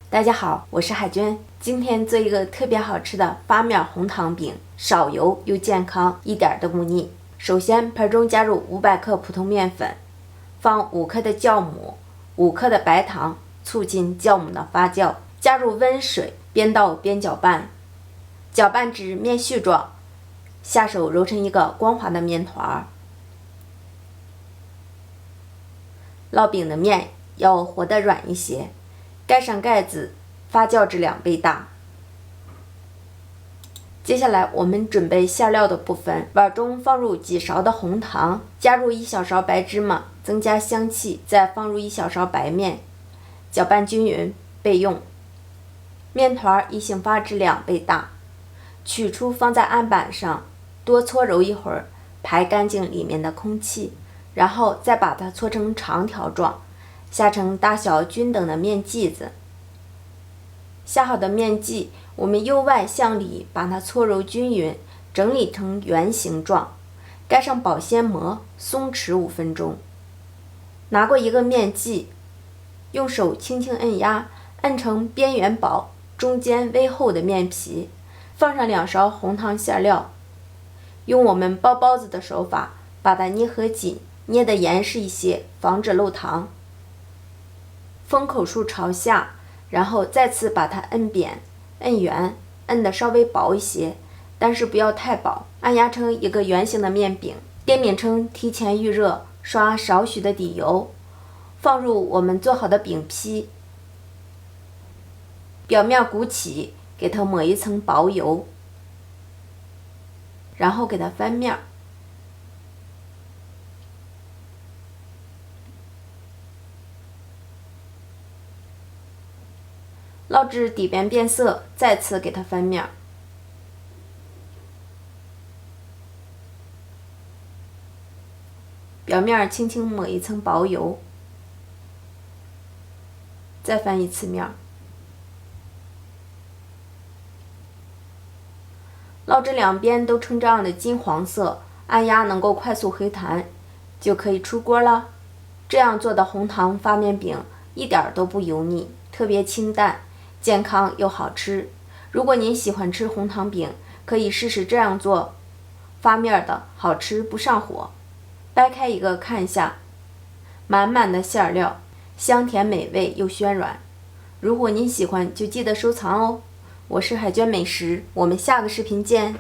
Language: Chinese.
大家好，我是海娟，今天做一个特别好吃的发面红糖饼，少油又健康，一点都不腻。首先，盆中加入500克普通面粉，放5克的酵母，5克的白糖，促进酵母的发酵。加入温水，边倒边搅拌，搅拌至面絮状，下手揉成一个光滑的面团。烙饼的面要和得软一些。盖上盖子，发酵至2倍大。接下来我们准备馅料的部分，碗中放入几勺的红糖，加入1小勺白芝麻，增加香气，再放入1小勺白面，搅拌均匀，备用。面团一醒发至2倍大，取出放在案板上，多搓揉一会儿，排干净里面的空气，然后再把它搓成长条状。下成大小均等的面剂子，下好的面剂，我们由外向里把它搓揉均匀，整理成圆形状，盖上保鲜膜，松弛5分钟。拿过一个面剂，用手轻轻按压，按成边缘薄、中间微厚的面皮，放上2勺红糖馅料，用我们包包子的手法把它捏合紧，捏得严实一些，防止漏糖。封口处朝下，然后再次把它摁扁、摁圆，摁得稍微薄一些，但是不要太薄，按压成一个圆形的面饼。电饼铛提前预热，刷少许的底油，放入我们做好的饼坯，表面鼓起，给它抹一层薄油，然后给它翻面。烙至底边变色，再次给它翻面，表面轻轻抹一层薄油，再翻1次面。烙至2边都呈这样的金黄色，按压能够快速回弹，就可以出锅了。这样做的红糖发面饼一点都不油腻，特别清淡。健康又好吃。如果您喜欢吃红糖饼，可以试试这样做，发面的好吃不上火。掰开一个看一下，满满的馅料，香甜美味又暄软。如果您喜欢，就记得收藏哦。我是海娟美食，我们下个视频见。